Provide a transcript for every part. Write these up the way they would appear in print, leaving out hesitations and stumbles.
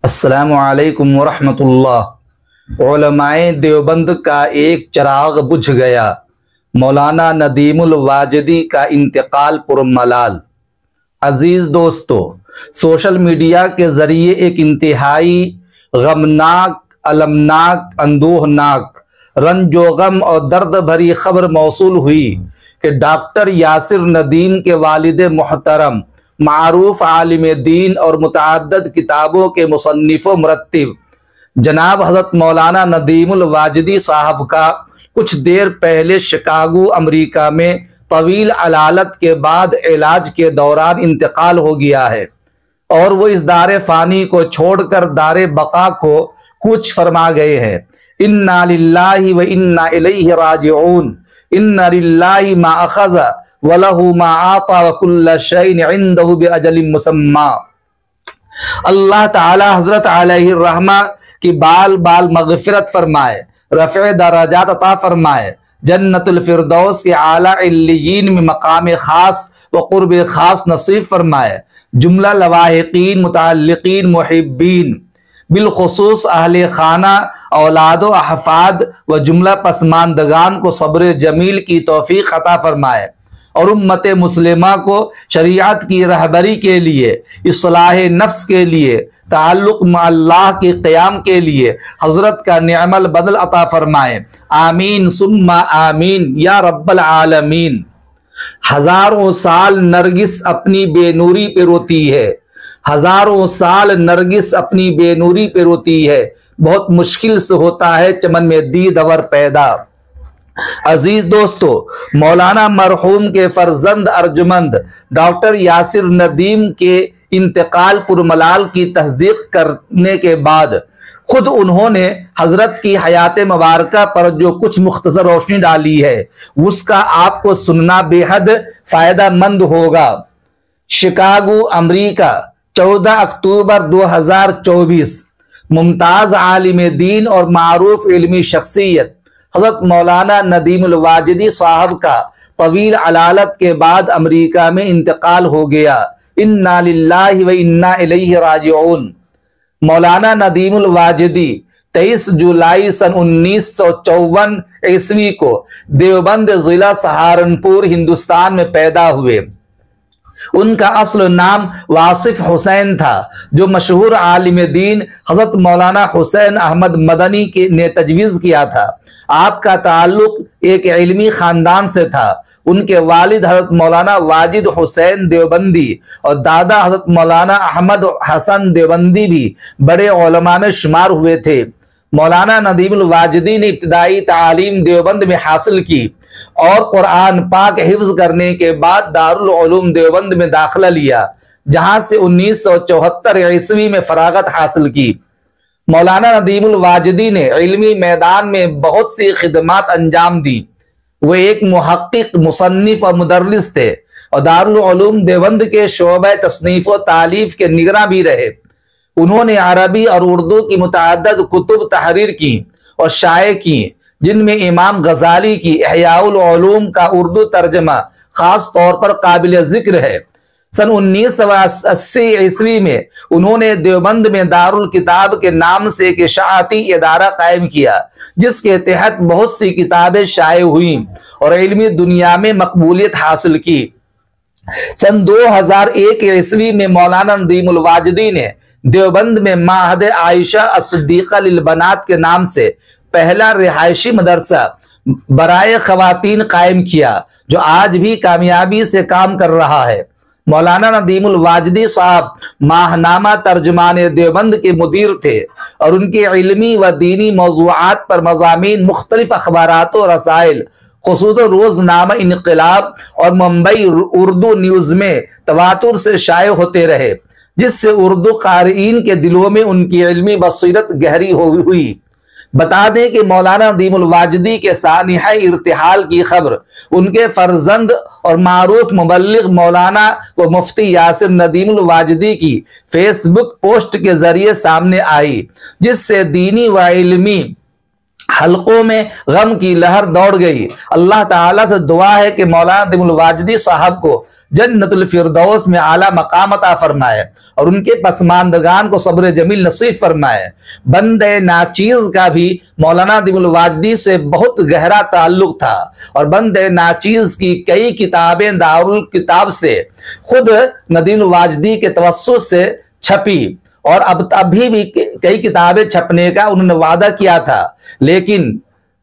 अस्सलामु अलैकुम वरहमतुल्लाह। उलमाए देवबंद का एक चिराग बुझ गया। मौलाना नदीमुल वाजिदी का इंतकाल पुरमलाल। अजीज दोस्तों, सोशल मीडिया के जरिए एक इंतहाई गमनाक, अलमनाक, अंदोहनाक, रंजोगम और दर्द भरी खबर मौसूल हुई कि डॉक्टर यासिर नदीम के वालिद मोहतरम, मारूफ आलिम दीन और मुतअद्दिद किताबों के मुसन्निफ मुरत्तिब जनाब हज़रत मौलाना नदीमुल वाजिदी साहब का कुछ देर पहले शिकागो अमेरिका में तवील अलालत के बाद इलाज के दौरान इंतकाल हो गया है और वो इस दारे फानी को छोड़कर दारे बका को कुछ फरमा गए हैं। इन्ना लिल्लाहि व इन्ना इलैहि राजिऊन। इन्ना लिल्लाहि मा अखज़ व लहु मा आता व कुल्ल शैइन इंदहु बिअजलिन मुसम्मा। अल्लाह ताला हजरत अलैहि रहमा की बाल बाल मगफिरत फरमाए, रफ़े दराजात अता फरमाए, जन्नतुल फिरदौस के आला इल्लियीन में मकाम खास व कुर्ब खास नसीब फरमाए। जुमला लवाहिकीन, मुतअल्लिकीन, मुहिब्बीन, बिलखुसूस अहले खाना, औलादो अहफाद व जुमला पसमानदगान को सब्र जमील की तौफीक अता फरमाए और उम्मत मुस्लिमा को शरीयत की रहबरी के लिए, इस्लाह नफ्स के लिए, ताल्लुक अल्लाह के क़याम के लिए हजरत का निअमल बदल अता फरमाए। आमीन सुम्मा आमीन या रब्बल आलमीन। हजारों साल नरगिस अपनी बेनूरी पे रोती है, हजारों साल नरगिस अपनी बेनूरी पे रोती है, बहुत मुश्किल से होता है चमन में दीदवर पैदा। अजीज दोस्तों, मौलाना मरहूम के फर्जंद अर्जुमंद डॉक्टर यासिर नदीम के इंतकाल पुरमलाल की तस्दीक करने के बाद खुद उन्होंने हजरत की हयात मुबारका पर जो कुछ मुख्तसर रोशनी डाली है उसका आपको सुनना बेहद फायदा मंद होगा। शिकागो अमेरिका 14 अक्टूबर 2024। मुमताज आलिम दीन और मारूफ इल्मी शख्सियत हजरत मौलाना नदीमुल वाजिदी साहब का तवील अलालत के बाद अमेरिका में इंतकाल हो गया। इन्ना लिल्लाहि व इन्ना इलैहि राजिऊन। मौलाना नदीमुल वाजिदी 23 जुलाई सन 1954 ईस्वी को देवबंद जिला सहारनपुर हिंदुस्तान में पैदा हुए। उनका असल नाम वासिफ हुसैन था, जो मशहूर आलिम दीन हजरत मौलाना हुसैन अहमद मदनी ने तजवीज़ किया था। आपका ताल्लुक एक इल्मी खानदान से था। उनके वालिद हजरत मौलाना वाजिद हुसैन देवबंदी और दादा हजरत मौलाना अहमद हसन देवबंदी भी बड़े उलमा में शुमार हुए थे। मौलाना नदीमुल वाजिदी ने इब्तिदाई तालीम देवबंद में हासिल की और कुरान पाक हिफ्ज करने के बाद दारुल उलूम देवबंद में दाखिला लिया, जहां से 1974 ईस्वी में फरागत हासिल की। मौलाना नदीमुल वाजिदी ने इल्मी मैदान में बहुत सी खिदमात अंजाम दी। वो एक मुहक्किक, मुसन्निफ और मुदर्रिस थे और दारुल उलूम देवबंद के शोबे तसनीफ व तालीफ के निगरां भी रहे। उन्होंने अरबी और उर्दू की मुतअद्दिद कुतुब तहरीर की और शाये की, जिनमें इमाम गजाली की इहयाउल उलूम का उर्दू तर्जमा खास तौर पर काबिल जिक्र है। सन 1980 ईस्वी में उन्होंने देवबंद में दारुल किताब के नाम से एक इशाअती इदारा कायम किया, जिसके तहत बहुत सी किताबें शाये हुई और इल्मी दुनिया में मकबूलियत हासिल की। सन 2001 ईस्वी में मौलाना नदीमुल वाजिदी ने देवबंद में माहद आयशा अस्सिद्दीक़ा लिल बनात के नाम से पहला रिहायशी मदरसा बराए खवातीन कायम किया, जो आज भी कामयाबी से काम कर रहा है। मौलाना नदीमुल वाजिदी साहब माहनामा तर्जुमान देवबंद के मुदीर थे और उनके इल्मी व दीनी मौज़ूआत पर मज़ामीन मुख्तलिफ अखबारात और रसाइल, खुसूसन रोजनामा इनक़िलाब और मुंबई उर्दू न्यूज़ में तवातुर से शाये होते रहे, जिससे उर्दू क़ारीन के दिलों में उनकी इल्मी बसीरत गहरी हुई। बता दें कि मौलाना नदीमुल वाजिदी के सानिहा इर्तिहाल की खबर उनके फर्जंद और मारूफ मुबल्लिग मौलाना व मुफ्ती यासिर नदीमुल वाजिदी की फेसबुक पोस्ट के जरिए सामने आई, जिससे दीनी व इल्मी हलकों में गम की लहर दौड़ गई। अल्लाह ताला से दुआ है कि मौलाना नदीमुल वाजिदी साहब को जन्नतुल फिरदौस में आला मकाम अता फरमाए और उनके पसमानदगान को सब्र जमील नसीब फरमाए। बंदे नाचीज का भी मौलाना नदीमुल वाजिदी से बहुत गहरा ताल्लुक था और बंदे नाचीज की कई किताबें दारुल किताब से खुद नदीमुल वाजिदी के तवस्सुत से छपी और अब अभी भी कई किताबें छपने का उन्होंने वादा किया था, लेकिन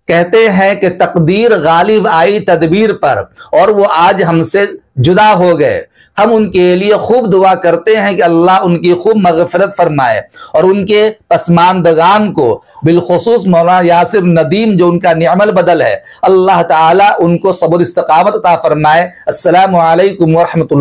कहते हैं कि तकदीर गालिब आई तदबीर पर और वो आज हमसे जुदा हो गए। हम उनके लिए खूब दुआ करते हैं कि अल्लाह उनकी खूब मग़फ़िरत फरमाए और उनके पसमानदगान को बिलखुसूस मौलाना यासिर नदीम जो उनका निअमल बदल है, अल्लाह ताला उनको सब्र इस्तकामत अता फरमाए। अस्सलामु अलैकुम व रहमतुल्लाह।